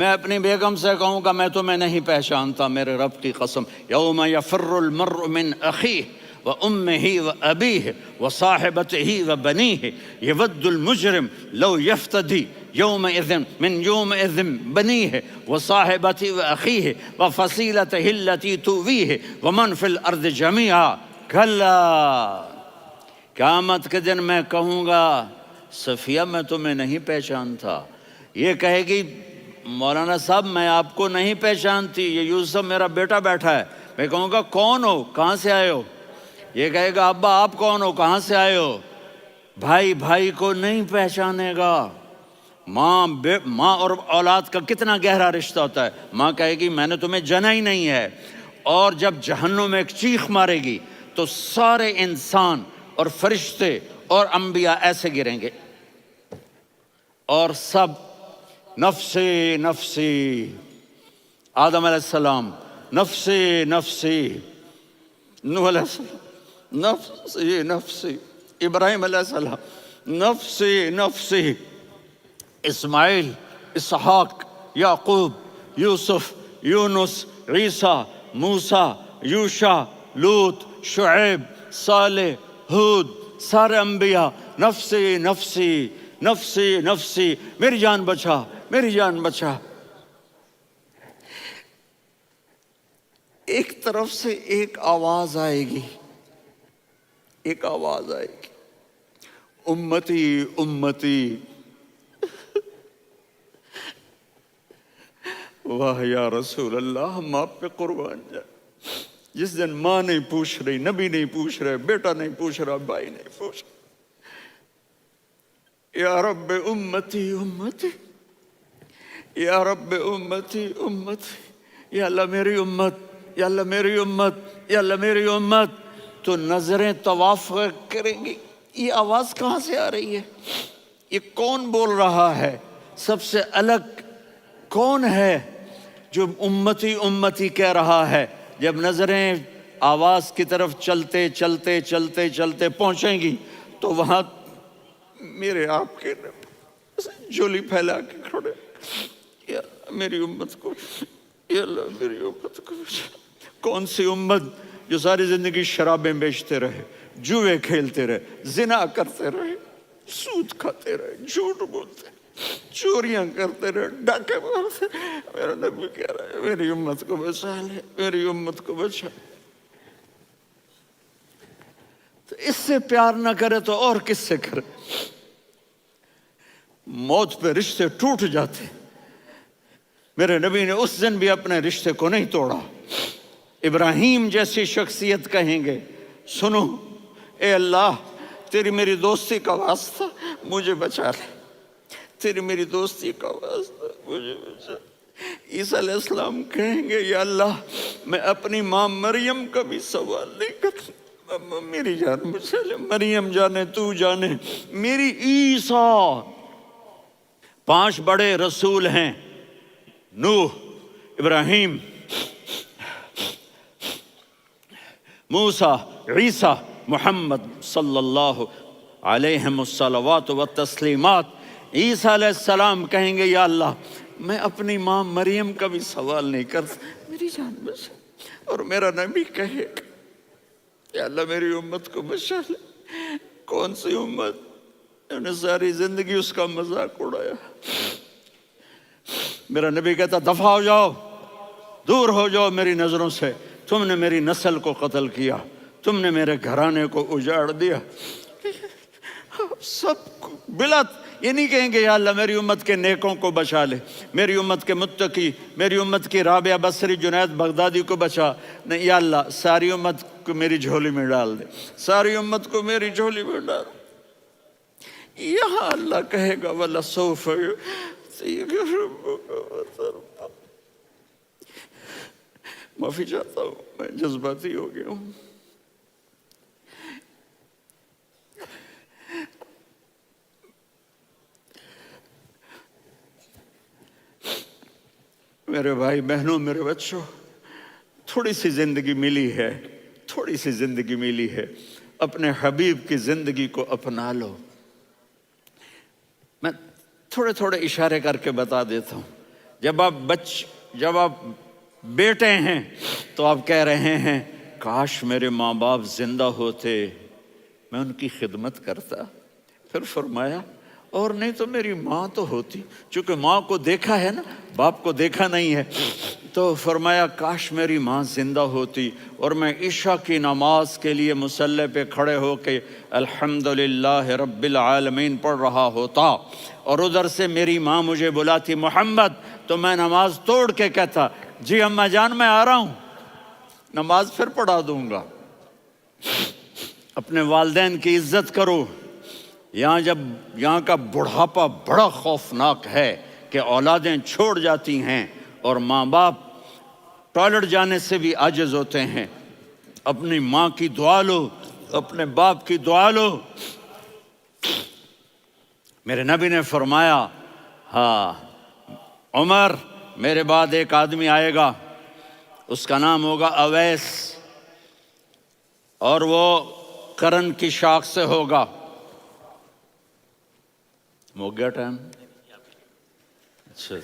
میں اپنی بیگم سے کہوں گا میں تمہیں نہیں پہچانتا، میرے رب کی قسم، یوم یفر المرء من اخیہ وامہ وابیہ وصاحبتہ وبنیہ یود المجرم لو یفتدی یومئذ من یومئذ بنیہ وصاحبتہ واخیہ وفصیلتہ التی تؤویہ ومن فی الارض جمیعا کلا۔ قیامت کے دن میں کہوں گا صفیہ میں تمہیں نہیں پہچانتا، یہ کہے گی مولانا صاحب میں آپ کو نہیں پہچانتی، یہ یوسف میرا بیٹا بیٹھا ہے۔ میں کہوں گا کون ہو، کہاں سے آئے ہو؟ یہ کہے گا ابا آپ کون ہو، کہاں سے آئے ہو؟ بھائی بھائی کو نہیں پہچانے گا۔ ماں اور اولاد کا کتنا گہرا رشتہ ہوتا ہے۔ ماں کہے گی میں نے تمہیں جنا ہی نہیں ہے، اور جب جہنم میں ایک چیخ مارے گی تو سارے انسان اور فرشتے اور انبیاء ایسے گریں گے، اور سب نفسی نفسی، آدم علیہ السلام نفسی نفسی، نوح علیہ السلام نفسی نفسی، ابراہیم علیہ السلام نفسی نفسی، اسماعیل، اسحاق، یعقوب، یوسف، یونس، عیسیٰ، موسیٰ، یوشع، لوط، شعیب، صالح، ہود، سارے انبیاء نفسی نفسی نفسی نفسی، میری جان بچا میری جان بچا۔ ایک طرف سے ایک آواز آئے گی، ایک آواز آئے گی، امتی امتی۔ واہ یا رسول اللہ، ہم آپ پہ قربان جائیں۔ جس دن ماں نہیں پوچھ رہی، نبی نہیں پوچھ رہے، بیٹا نہیں پوچھ رہا، بھائی نہیں پوچھ رہا، یا رب امتی امتی، یا رب امتی امتی، یا اللہ میری امت، یا اللہ میری امت، یا اللہ میری امت، تو نظریں طواف کریں گی۔ یہ آواز کہاں سے آ رہی ہے؟ یہ کون بول رہا ہے؟ سب سے الگ کون ہے جو امتی امتی کہہ رہا ہے؟ جب نظریں آواز کی طرف چلتے چلتے چلتے چلتے پہنچیں گی تو وہاں میرے آپ کے جولی پھیلا کے کھڑے، یا اللہ میری امت کو، یا اللہ میری امت کو۔ کون سی امت جو ساری زندگی شرابیں بیچتے رہے، جوئے کھیلتے رہے، زنا کرتے رہے، سود کھاتے رہے، جھوٹ بولتے رہے، چوریاں کرتے رہے، ڈاکے مارتے رہے۔ میرا نبی کہہ رہا ہے میری امت کو بچا لے، میری امت کو بچا۔ تو اس سے پیار نہ کرے تو اور کس سے کرے؟ موت پہ رشتے ٹوٹ جاتے، میرے نبی نے اس دن بھی اپنے رشتے کو نہیں توڑا۔ ابراہیم جیسی شخصیت کہیں گے سنو اے اللہ تیری میری دوستی کا واسطہ مجھے بچا لے، تیری میری دوستی کا واسطہ مجھے بچا۔ عیسیٰ علیہ السلام کہیں گے یا اللہ میں اپنی ماں مریم کا بھی سوال نہیں کرتا، میری جان بچا لے، مریم جانے تو جانے، میری عیسیٰ 5 بڑے رسول ہیں، نوح، ابراہیم، موسیٰ، عیسیٰ، محمد صلی اللہ علیہ الصلوات والتسلیمات۔ عیسیٰ علیہ السلام کہیں گے یا اللہ میں اپنی ماں مریم کا بھی سوال نہیں کرتا، میری جان بچا۔ اور میرا نبی کہے یا اللہ میری امت کو بچا لے۔ کون سی امت؟ انہوں نے ساری زندگی اس کا مذاق اڑایا۔ میرا نبی کہتا دفع ہو جاؤ، دور ہو جاؤ میری نظروں سے، تم نے میری نسل کو قتل کیا، تم نے میرے گھرانے کو اجاڑ دیا۔ سب بلا یہ نہیں کہیں گے یا اللہ میری امت کے نیکوں کو بچا لے، میری امت کے متقی، میری امت کی رابعہ بصری، جنید بغدادی کو بچا، نہیں یا اللہ ساری امت کو میری جھولی میں ڈال دے، ساری امت کو میری جھولی میں ڈال۔ یہاں اللہ کہے گا وَلَسَوْفَ يُعْطِيكَ رَبُّكَ فَتَرْضَىٰ۔ معافی چاہتا ہوں، میں جذباتی ہو گیا ہوں۔ میرے بھائی بہنوں، میرے بچوں، تھوڑی سی زندگی ملی ہے، تھوڑی سی زندگی ملی ہے، اپنے حبیب کی زندگی کو اپنا لو۔ میں تھوڑے تھوڑے اشارے کر کے بتا دیتا ہوں۔ جب آپ بیٹے ہیں تو آپ کہہ رہے ہیں کاش میرے ماں باپ زندہ ہوتے، میں ان کی خدمت کرتا۔ پھر فرمایا اور نہیں تو میری ماں تو ہوتی، چونکہ ماں کو دیکھا ہے نا، باپ کو دیکھا نہیں ہے، تو فرمایا کاش میری ماں زندہ ہوتی اور میں عشاء کی نماز کے لیے مصلی پہ کھڑے ہو کے الحمدللہ رب العالمین پڑھ رہا ہوتا، اور ادھر سے میری ماں مجھے بلاتی محمد، تو میں نماز توڑ کے کہتا جی اماں جان میں آ رہا ہوں، نماز پھر پڑھا دوں گا۔ اپنے والدین کی عزت کرو۔ یہاں کا بڑھاپا بڑا خوفناک ہے کہ اولادیں چھوڑ جاتی ہیں اور ماں باپ ٹوائلٹ جانے سے بھی عاجز ہوتے ہیں۔ اپنی ماں کی دعا لو، اپنے باپ کی دعا لو۔ میرے نبی نے فرمایا ہاں عمر میرے بعد ایک آدمی آئے گا، اس کا نام ہوگا اویس، اور وہ قرن کی شاخ سے ہوگا۔ ہو گیا ٹائم؟ اچھا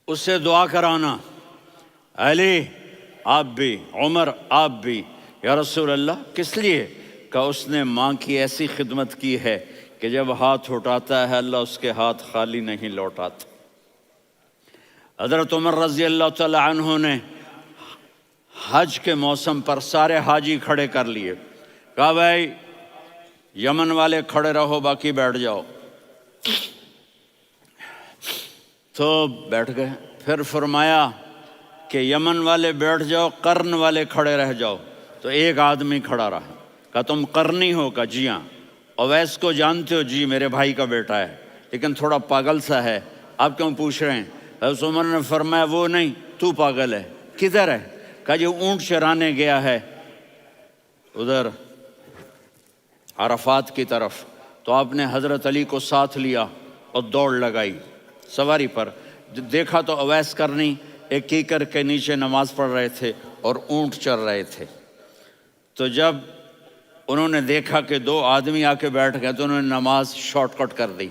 اس سے دعا کرانا، علی آپ بھی، عمر آپ بھی، یا رسول اللہ کس لیے؟ کہ اس نے ماں کی ایسی خدمت کی ہے کہ جب ہاتھ اٹھاتا ہے اللہ اس کے ہاتھ خالی نہیں لوٹاتا۔ حضرت عمر رضی اللہ تعالی عنہ نے حج کے موسم پر سارے حاجی کھڑے کر لیے، کہا بھائی یمن والے کھڑے رہو باقی بیٹھ جاؤ، تو بیٹھ گئے۔ پھر فرمایا کہ یمن والے بیٹھ جاؤ، قرن والے کھڑے رہ جاؤ، تو ایک آدمی کھڑا رہا۔ کہا تم قرنی ہو؟ کہا جی ہاں۔ اویس کو جانتے ہو؟ جی میرے بھائی کا بیٹا ہے لیکن تھوڑا پاگل سا ہے، آپ کیوں پوچھ رہے ہیں؟ حضرت عمر نے فرمایا وہ نہیں، تو پاگل ہے۔ کدھر ہے؟ کہا جی اونٹ چرانے گیا ہے ادھر عرفات کی طرف۔ تو آپ نے حضرت علی کو ساتھ لیا اور دوڑ لگائی سواری پر۔ دیکھا تو اویس کرنی ایک کیکر کے نیچے نماز پڑھ رہے تھے اور اونٹ چر رہے تھے۔ تو جب انہوں نے دیکھا کہ 2 آدمی آ کے بیٹھ گئے تو انہوں نے نماز شارٹ کٹ کر دی۔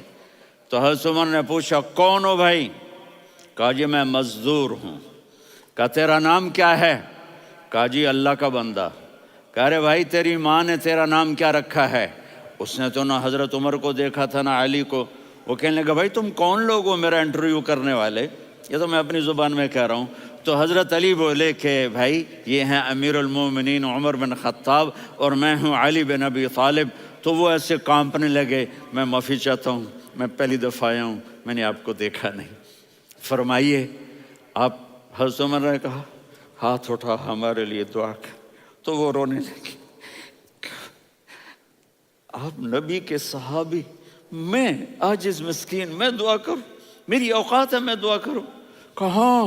تو حضرت عمر نے پوچھا کون ہو بھائی؟ کہا جی میں مزدور ہوں۔ کہا تیرا نام کیا ہے؟ کہا جی اللہ کا بندہ۔ کہا رے بھائی تیری ماں نے تیرا نام کیا رکھا ہے؟ اس نے تو نہ حضرت عمر کو دیکھا تھا نہ علی کو۔ وہ کہنے لگا بھائی تم کون لوگ ہو میرا انٹرویو کرنے والے؟ یہ تو میں اپنی زبان میں کہہ رہا ہوں۔ تو حضرت علی بولے کہ بھائی یہ ہیں امیر المومنین عمر بن خطاب اور میں ہوں علی بن ابی طالب۔ تو وہ ایسے کانپنے لگے، میں معافی چاہتا ہوں، میں پہلی دفعہ آیا ہوں، میں نے آپ کو دیکھا نہیں، فرمائیے آپ۔ حضرت عمر نے کہا ہاتھ اٹھا ہمارے لیے دعا کر۔ تو وہ رونے لگے۔ آپ نبی کے صحابی، میں عاجز مسکین، میں دعا کروں؟ میری اوقات ہے میں دعا کروں؟ کہاں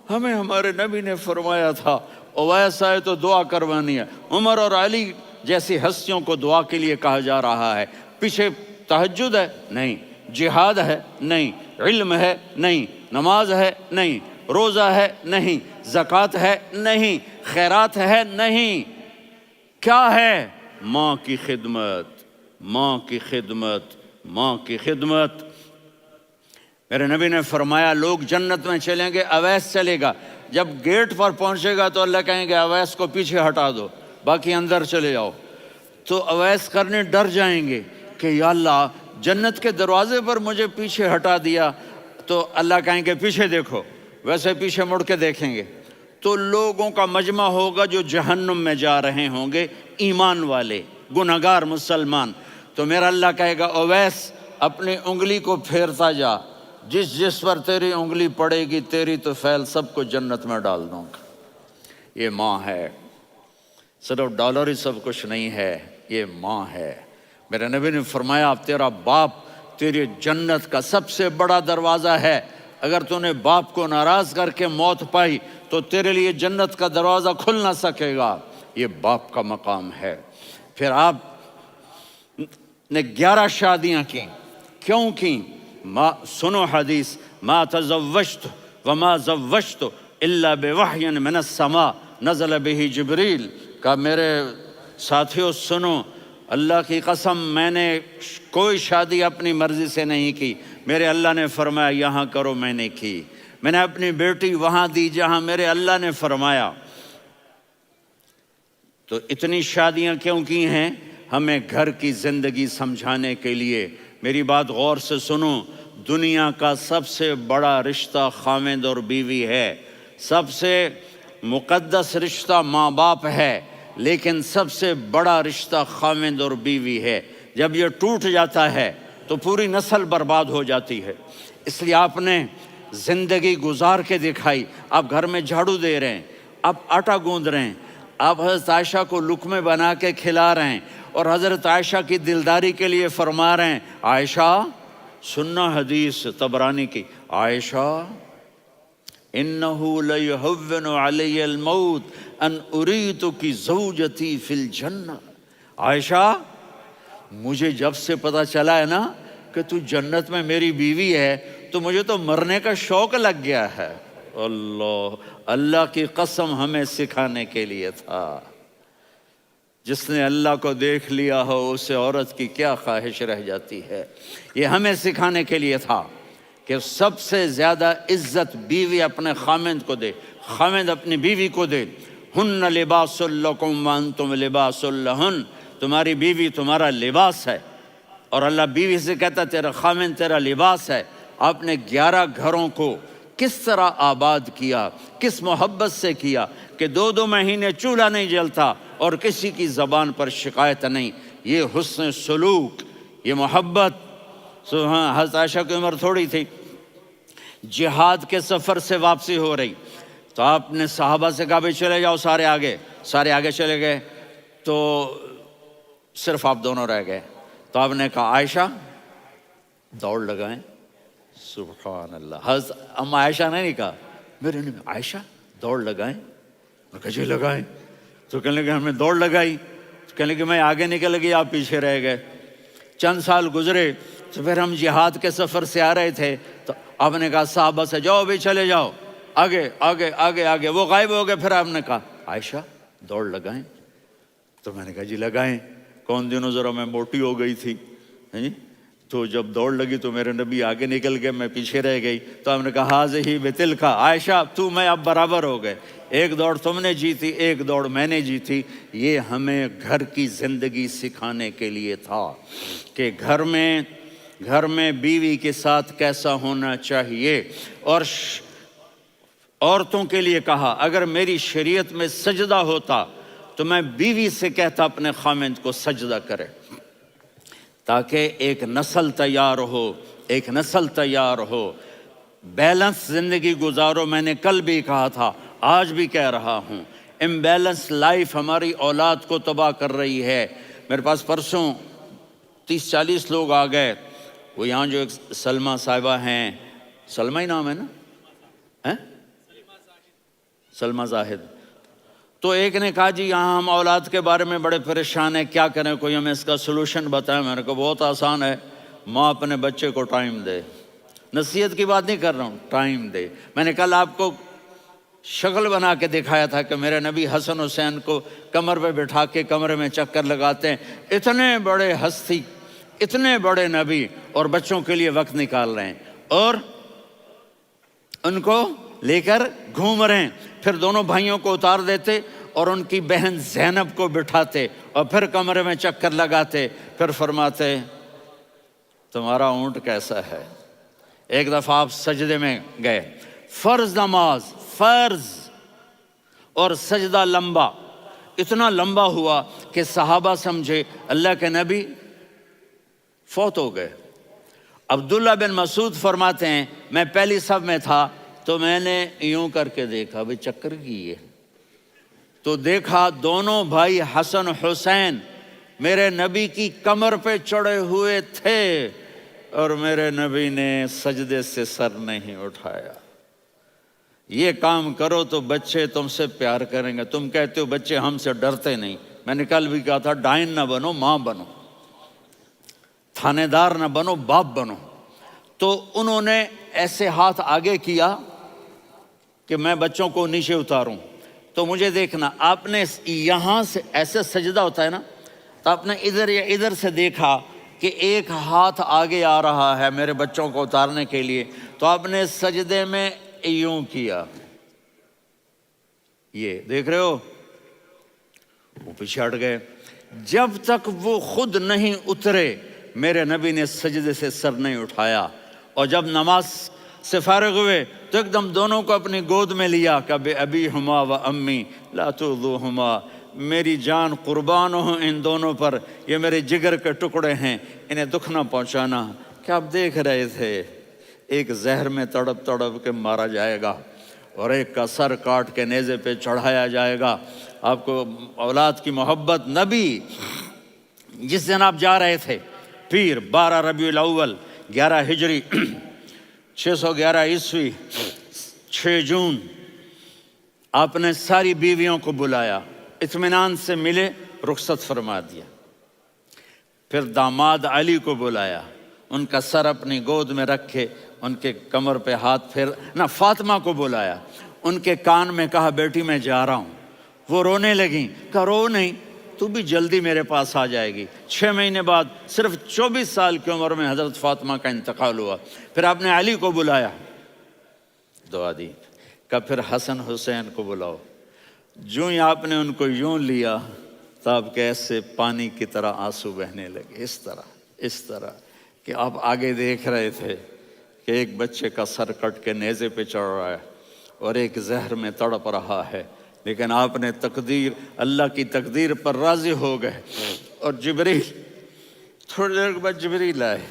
ہمیں ہمارے نبی نے فرمایا تھا اویس آئے تو دعا کروانی ہے، عمر اور علی جیسی ہستیوں کو دعا کے لیے کہا جا رہا ہے۔ پیچھے تہجد ہے؟ نہیں۔ جہاد ہے؟ نہیں۔ علم ہے؟ نہیں۔ نماز ہے؟ نہیں۔ روزہ ہے؟ نہیں۔ زکوٰۃ ہے؟ نہیں۔ خیرات ہے؟ نہیں۔ کیا ہے؟ ماں کی خدمت، ماں کی خدمت، ماں کی خدمت۔ میرے نبی نے فرمایا لوگ جنت میں چلیں گے، اویس چلے گا، جب گیٹ پر پہنچے گا تو اللہ کہیں گے اویس کو پیچھے ہٹا دو، باقی اندر چلے جاؤ۔ تو اویس کرنے ڈر جائیں گے کہ یا اللہ جنت کے دروازے پر مجھے پیچھے ہٹا دیا، تو اللہ کہیں گے پیچھے دیکھو، ویسے پیچھے مڑ کے دیکھیں گے تو لوگوں کا مجمع ہوگا جو جہنم میں جا رہے ہوں گے، ایمان والے، گنہگار مسلمان۔ تو میرا اللہ کہے گا اویس اپنی انگلی کو پھیرتا جا، جس جس پر تیری انگلی پڑے گی تیری تو فیل سب کو جنت میں ڈال دوں گا۔ یہ ماں ہے، صرف ڈالر ہی سب کچھ نہیں ہے، یہ ماں ہے۔ میرے نبی نے فرمایا اب تیرا باپ تیری جنت کا سب سے بڑا دروازہ ہے، اگر تو نے باپ کو ناراض کر کے موت پائی تو تیرے لیے جنت کا دروازہ کھل نہ سکے گا، یہ باپ کا مقام ہے۔ پھر آپ نے 11 شادیاں کی، کیوں کی؟ سنو حدیث، ما تزوجت وما زوجت الا بوحی من السماء نزل به جبریل، کہ میرے ساتھیوں سنو، اللہ کی قسم میں نے کوئی شادی اپنی مرضی سے نہیں کی، میرے اللہ نے فرمایا یہاں کرو، میں نے کی۔ میں نے اپنی بیٹی وہاں دی جہاں میرے اللہ نے فرمایا۔ تو اتنی شادیاں کیوں کی ہیں؟ ہمیں گھر کی زندگی سمجھانے کے لیے۔ میری بات غور سے سنو، دنیا کا سب سے بڑا رشتہ خاوند اور بیوی ہے، سب سے مقدس رشتہ ماں باپ ہے، لیکن سب سے بڑا رشتہ خاوند اور بیوی ہے۔ جب یہ ٹوٹ جاتا ہے تو پوری نسل برباد ہو جاتی ہے۔ اس لیے آپ نے زندگی گزار کے دکھائی۔ آپ گھر میں جھاڑو دے رہے ہیں، آپ آٹا گوندھ رہے ہیں، آپ حضرت عائشہ کو لقمے بنا کے کھلا رہے ہیں، اور حضرت عائشہ کی دلداری کے لیے فرما رہے ہیں عائشہ، سننا حدیث طبرانی کی، عائشہ انہو لیہون علی الموت ان اریتک زوجتی فی الجنہ، عائشہ مجھے جب سے پتا چلا ہے نا کہ تو جنت میں میری بیوی ہے تو مجھے تو مرنے کا شوق لگ گیا ہے۔ اللہ کی قسم ہمیں سکھانے کے لیے تھا۔ جس نے اللہ کو دیکھ لیا ہو اسے عورت کی کیا خواہش رہ جاتی ہے۔ یہ ہمیں سکھانے کے لیے تھا کہ سب سے زیادہ عزت بیوی اپنے خاوند کو دے، خاوند اپنی بیوی کو دے۔ ہن لباس لکم وانتم لباس لہن، تمہاری بیوی تمہارا لباس ہے، اور اللہ بیوی سے کہتا تیرا خاوند تیرا لباس ہے۔ آپ نے 11 گھروں کو کس طرح آباد کیا، کس محبت سے کیا کہ 2 مہینے چولہا نہیں جلتا اور کسی کی زبان پر شکایت نہیں۔ یہ حسن سلوک، یہ محبت۔ حضرت عائشہ کی عمر تھوڑی تھی، جہاد کے سفر سے واپسی ہو رہی، تو آپ نے صحابہ سے کہا بھائی چلے جاؤ سارے آگے چلے گئے، تو صرف آپ دونوں رہ گئے۔ تو آپ نے کہا عائشہ دوڑ لگائیں، سبحان اللہ۔ حضرت اما عائشہ نے نہیں کہا، میرے نے عائشہ دوڑ لگائیں، میں کہا جی لگائیں۔ تو کہنے لگے ہمیں دوڑ لگائی، کہنے لگے میں آگے نکل گئی آپ پیچھے رہ گئے۔ چند سال گزرے تو پھر ہم جہاد کے سفر سے آ رہے تھے، تو آپ نے کہا صحابہ سے جاؤ بھی چلے جاؤ آگے آگے آگے آگے، وہ غائب ہو گئے۔ پھر آپ نے کہا عائشہ دوڑ لگائیں، تو میں نے کہا جی لگائیں۔ کون دنوں ذرا میں موٹی ہو گئی تھی، تو جب دوڑ لگی تو میرے نبی آگے نکل گئے، میں پیچھے رہ گئی۔ تو ہم نے کہا ہاذہ بتلک، عائشہ تو میں اب برابر ہو گئے، ایک دوڑ تم نے جیتی ایک دوڑ میں نے جیتی۔ یہ ہمیں گھر کی زندگی سکھانے کے لیے تھا کہ گھر میں بیوی کے ساتھ کیسا ہونا چاہیے۔ اور عورتوں کے لیے کہا اگر میری شریعت میں سجدہ ہوتا تو میں بیوی سے کہتا اپنے خاوند کو سجدہ کرے، تاکہ ایک نسل تیار ہو، بیلنس زندگی گزارو۔ میں نے کل بھی کہا تھا، آج بھی کہہ رہا ہوں، امبیلنس لائف ہماری اولاد کو تباہ کر رہی ہے۔ میرے پاس پرسوں 30-40 لوگ آ گئے، وہ یہاں جو ایک سلمہ صاحبہ ہیں، سلمہ ہی نام ہے نا، سلمہ زاہد، تو ایک نے کہا جی یہاں ہم اولاد کے بارے میں بڑے پریشان ہیں، کیا کریں، کوئی ہمیں اس کا سلوشن بتائیں۔ میں نے کہا بہت آسان ہے، ماں اپنے بچے کو ٹائم دے۔ نصیحت کی بات نہیں کر رہا ہوں، ٹائم دے۔ میں نے کل آپ کو شکل بنا کے دکھایا تھا کہ میرے نبی حسن حسین کو کمر پہ بٹھا کے کمرے میں چکر لگاتے ہیں۔ اتنے بڑے ہستی، اتنے بڑے نبی، اور بچوں کے لیے وقت نکال رہے ہیں اور ان کو لے کر گھوم رہے ہیں۔ پھر دونوں بھائیوں کو اتار دیتے اور ان کی بہن زینب کو بٹھاتے اور پھر کمرے میں چکر لگاتے، پھر فرماتے تمہارا اونٹ کیسا ہے۔ ایک دفعہ آپ سجدے میں گئے، فرض نماز، فرض، اور سجدہ لمبا، اتنا لمبا ہوا کہ صحابہ سمجھے اللہ کے نبی فوت ہو گئے۔ عبداللہ بن مسعود فرماتے ہیں میں پہلی صف میں تھا تو میں نے یوں کر کے دیکھا، بھئی چکر کی ہے، تو دیکھا دونوں بھائی حسن حسین میرے نبی کی کمر پہ چڑھے ہوئے تھے اور میرے نبی نے سجدے سے سر نہیں اٹھایا۔ یہ کام کرو تو بچے تم سے پیار کریں گے۔ تم کہتے ہو بچے ہم سے ڈرتے نہیں، میں نے کل بھی کہا تھا ڈائن نہ بنو، ماں بنو، تھانے دار نہ بنو، باپ بنو۔ تو انہوں نے ایسے ہاتھ آگے کیا کہ میں بچوں کو نیچے اتاروں، تو مجھے دیکھنا، آپ نے یہاں سے ایسے سجدہ ہوتا ہے نا، تو آپ نے ادھر یا ادھر سے دیکھا کہ ایک ہاتھ آگے آ رہا ہے میرے بچوں کو اتارنے کے لیے، تو آپ نے سجدے میں یوں کیا، یہ دیکھ رہے ہو، وہ پیچھے ہٹ گئے۔ جب تک وہ خود نہیں اترے میرے نبی نے سجدے سے سر نہیں اٹھایا، اور جب نماز سے فارغ ہوئے تو ایک دم دونوں کو اپنی گود میں لیا کہ بے ابی ہما و امی لا تؤذوہما، میری جان قربان ہو ان دونوں پر، یہ میرے جگر کے ٹکڑے ہیں، انہیں دکھ نہ پہنچانا۔ کیا آپ دیکھ رہے تھے ایک زہر میں تڑپ تڑپ کے مارا جائے گا اور ایک کا سر کاٹ کے نیزے پہ چڑھایا جائے گا۔ آپ کو اولاد کی محبت، نبی جس دن آپ جا رہے تھے پیر 12 ربیع الاول 11 ہجری 611 عیسوی 6 جون، آپ نے ساری بیویوں کو بلایا، اطمینان سے ملے، رخصت فرما دیا۔ پھر داماد علی کو بلایا، ان کا سر اپنی گود میں رکھے، ان کے کمر پہ ہاتھ پھیر نہ، فاطمہ کو بلایا، ان کے کان میں کہا بیٹی میں جا رہا ہوں۔ وہ رونے لگیں، کہا رو نہیں، تو بھی جلدی میرے پاس آ جائے گی۔ 6 مہینے بعد صرف 24 سال کی عمر میں حضرت فاطمہ کا انتقال ہوا۔ پھر آپ نے علی کو بلایا، دعا دی، کہا پھر حسن حسین کو بلاؤ۔ جو ہی آپ نے ان کو یوں لیا تو آپ کے ایسے پانی کی طرح آنسو بہنے لگے، اس طرح کہ آپ آگے دیکھ رہے تھے کہ ایک بچے کا سر کٹ کے نیزے پہ چڑھ رہا ہے اور ایک زہر میں تڑپ رہا ہے، لیکن آپ نے تقدیر، اللہ کی تقدیر پر راضی ہو گئے۔ اور جبریل، تھوڑی دیر کے بعد جبریل آئے،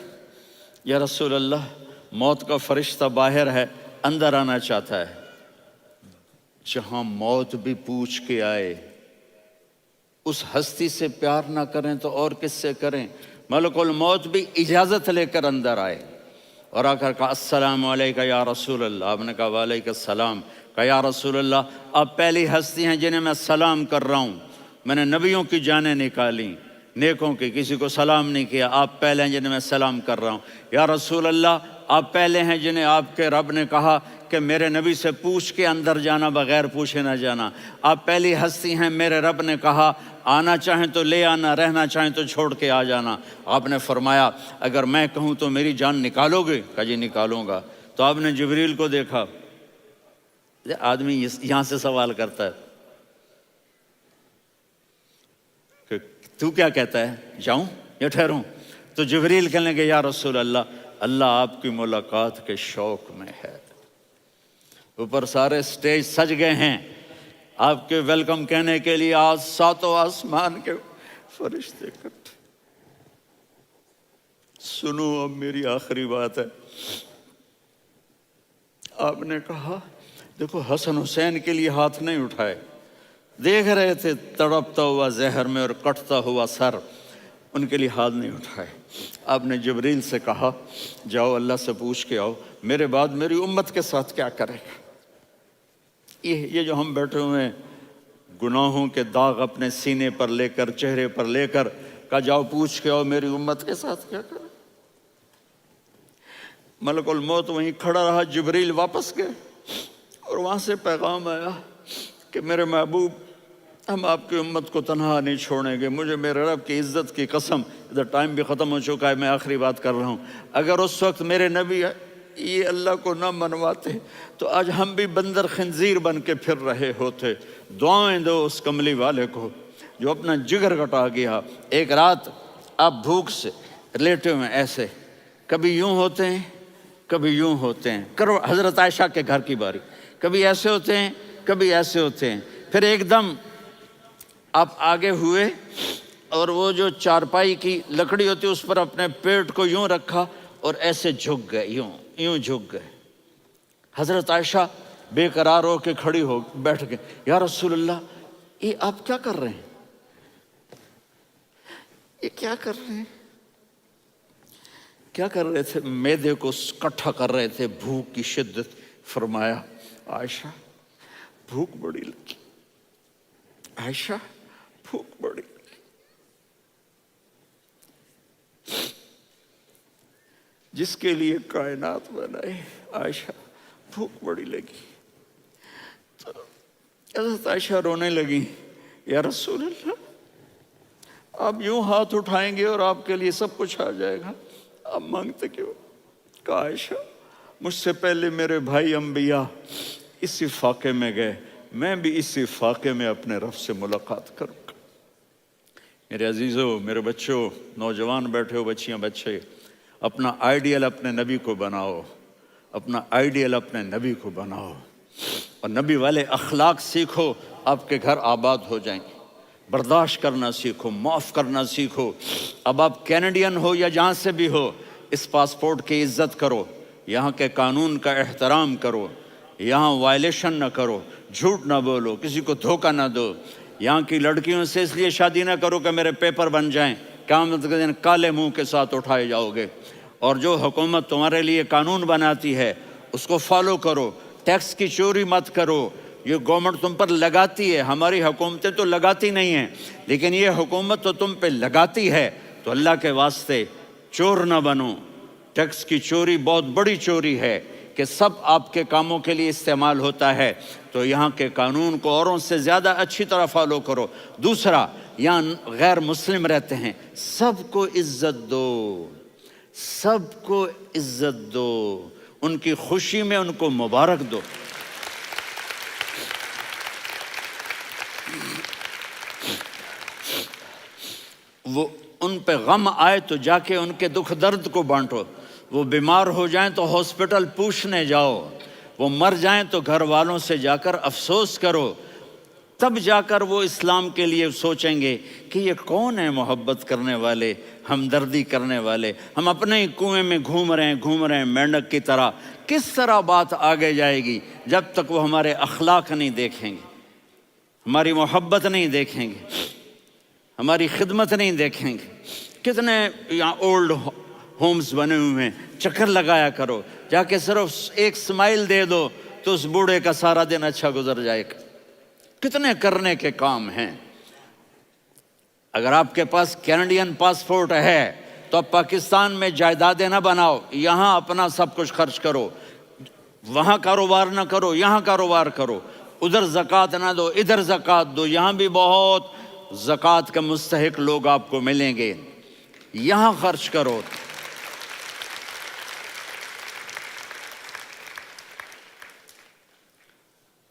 یا رسول اللہ موت کا فرشتہ باہر ہے، اندر آنا چاہتا ہے۔ جہاں موت بھی پوچھ کے آئے، اس ہستی سے پیار نہ کریں تو اور کس سے کریں؟ ملک الموت بھی اجازت لے کر اندر آئے اور آ کر کہا السلام علیکہ یا رسول اللہ۔ آپ نے کہا وعلیکم السلام۔ کہا یا رسول اللہ آپ پہلی ہستی ہیں جنہیں میں سلام کر رہا ہوں، میں نے نبیوں کی جانیں نکالیں، نیکوں کی، کسی کو سلام نہیں کیا، آپ پہلے ہیں جنہیں میں سلام کر رہا ہوں۔ یا رسول اللہ آپ پہلے ہیں جنہیں آپ کے رب نے کہا کہ میرے نبی سے پوچھ کے اندر جانا، بغیر پوچھے نہ جانا۔ آپ پہلی ہستی ہیں، میرے رب نے کہا آنا چاہیں تو لے آنا، رہنا چاہیں تو چھوڑ کے آ جانا۔ آپ نے فرمایا اگر میں کہوں تو میری جان نکالو گے؟ کہا جی نکالوں گا۔ تو آپ نے جبریل کو دیکھا، آدمی یہاں سے سوال کرتا ہے کہ تو کیا کہتا ہے، جاؤں یا ٹھہروں؟ تو جبریل کہنے لگے یا رسول اللہ، اللہ آپ کی ملاقات کے شوق میں ہے۔ اوپر سارے سٹیج سج گئے ہیں آپ کے ویلکم کہنے کے لیے، آج 7 آسمان کے فرشتے اکٹھے۔ سنو اب میری آخری بات ہے۔ آپ نے کہا دیکھو حسن حسین کے لیے ہاتھ نہیں اٹھائے، دیکھ رہے تھے تڑپتا ہوا زہر میں اور کٹتا ہوا سر، ان کے لیے ہاتھ نہیں اٹھائے۔ آپ نے جبریل سے کہا جاؤ اللہ سے پوچھ کے آؤ میرے بعد میری امت کے ساتھ کیا کرے گا۔ یہ جو ہم بیٹھے ہوئے ہیں گناہوں کے داغ اپنے سینے پر لے کر، چہرے پر لے کر، کہا جاؤ پوچھ کے آؤ میری امت کے ساتھ کیا کرے۔ ملک الموت وہیں کھڑا رہا، جبریل واپس گئے اور وہاں سے پیغام آیا کہ میرے محبوب، ہم آپ کی امت کو تنہا نہیں چھوڑیں گے، مجھے میرے رب کی عزت کی قسم، ادھر ٹائم بھی ختم ہو چکا ہے، میں آخری بات کر رہا ہوں، اگر اس وقت میرے نبی یہ اللہ کو نہ منواتے تو آج ہم بھی بندر خنزیر بن کے پھر رہے ہوتے۔ دعائیں دو اس کملی والے کو جو اپنا جگر کٹا گیا۔ ایک رات آپ بھوک سے لیٹے ہوئے ایسے، کبھی یوں ہوتے ہیں کبھی یوں ہوتے ہیں، کرو حضرت عائشہ کے گھر کی باری، کبھی ایسے ہوتے ہیں کبھی ایسے ہوتے ہیں، پھر ایک دم آپ آگے ہوئے اور وہ جو چارپائی کی لکڑی ہوتی ہے اس پر اپنے پیٹ کو یوں رکھا اور ایسے جھک گئے، یوں جھک گئے۔ حضرت عائشہ بے قرار ہو کے کھڑی ہو بیٹھ گئے، یا رسول اللہ یہ آپ کیا کر رہے ہیں؟ یہ کیا کر رہے ہیں؟ کیا کر رہے تھے؟ معدے کو کٹھا کر رہے تھے، بھوک کی شدت۔ فرمایا عائشہ بھوک بڑی لگی، عائشہ بھوک بڑی لگی۔ جس کے لیے کائنات بنائے، عائشہ بھوک بڑی لگی۔ تو حضرت عائشہ رونے لگی، یا رسول اللہ آپ یوں ہاتھ اٹھائیں گے اور آپ کے لیے سب کچھ آ جائے گا، آپ مانگتے کیوں؟ کہا عائشہ مجھ سے پہلے میرے بھائی انبیاء اسی فاقے میں گئے، میں بھی اسی فاقے میں اپنے رب سے ملاقات کروں گا۔ میرے عزیزوں، میرے بچوں، نوجوان بیٹھے ہو، بچیاں بچے، اپنا آئیڈیل اپنے نبی کو بناؤ، اپنا آئیڈیل اپنے نبی کو بناؤ اور نبی والے اخلاق سیکھو، آپ کے گھر آباد ہو جائیں گے۔ برداشت کرنا سیکھو، معاف کرنا سیکھو۔ اب آپ کینیڈین ہو یا جہاں سے بھی ہو، اس پاسپورٹ کی عزت کرو، یہاں کے قانون کا احترام کرو، یہاں وائلیشن نہ کرو، جھوٹ نہ بولو، کسی کو دھوکہ نہ دو۔ یہاں کی لڑکیوں سے اس لیے شادی نہ کرو کہ میرے پیپر بن جائیں، قیامت کے دن کالے منہ کے ساتھ اٹھائے جاؤ گے۔ اور جو حکومت تمہارے لیے قانون بناتی ہے اس کو فالو کرو، ٹیکس کی چوری مت کرو۔ یہ گورنمنٹ تم پر لگاتی ہے، ہماری حکومتیں تو لگاتی نہیں ہیں، لیکن یہ حکومت تو تم پہ لگاتی ہے، تو اللہ کے واسطے چور نہ بنو۔ ٹیکس کی چوری بہت بڑی چوری ہے کہ سب آپ کے کاموں کے لیے استعمال ہوتا ہے، تو یہاں کے قانون کو اوروں سے زیادہ اچھی طرح فالو کرو۔ دوسرا، یہاں غیر مسلم رہتے ہیں، سب کو عزت دو، سب کو عزت دو، ان کی خوشی میں ان کو مبارک دو۔ وہ ان پہ غم آئے تو جا کے ان کے دکھ درد کو بانٹو، وہ بیمار ہو جائیں تو ہاسپٹل پوچھنے جاؤ، وہ مر جائیں تو گھر والوں سے جا کر افسوس کرو، تب جا کر وہ اسلام کے لیے سوچیں گے کہ یہ کون ہے محبت کرنے والے، ہمدردی کرنے والے۔ ہم اپنے ہی کنویں میں گھوم رہے ہیں مینڈک کی طرح۔ کس طرح بات آگے جائے گی جب تک وہ ہمارے اخلاق نہیں دیکھیں گے، ہماری محبت نہیں دیکھیں گے، ہماری خدمت نہیں دیکھیں گے۔ کتنے یہاں اولڈ ہومز بنے ہوئے ہیں، چکر لگایا کرو، جا کے صرف ایک سمائل دے دو تو اس بوڑھے کا سارا دن اچھا گزر جائے گا۔ کتنے کرنے کے کام ہیں۔ اگر آپ کے پاس کینیڈین پاسپورٹ ہے تو آپ پاکستان میں جائیدادیں نہ بناؤ، یہاں اپنا سب کچھ خرچ کرو، وہاں کاروبار نہ کرو، یہاں کاروبار کرو، ادھر زکوٰۃ نہ دو، ادھر زکوٰۃ دو، یہاں بھی بہت زکوٰۃ کے مستحق لوگ آپ کو ملیں گے، یہاں خرچ کرو۔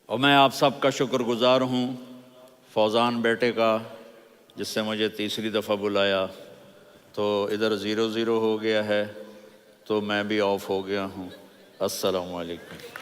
اور میں آپ سب کا شکر گزار ہوں، فوزان بیٹے کا، جس سے مجھے تیسری دفعہ بلایا، تو ادھر 0-0 ہو گیا ہے تو میں بھی آف ہو گیا ہوں۔ السلام علیکم۔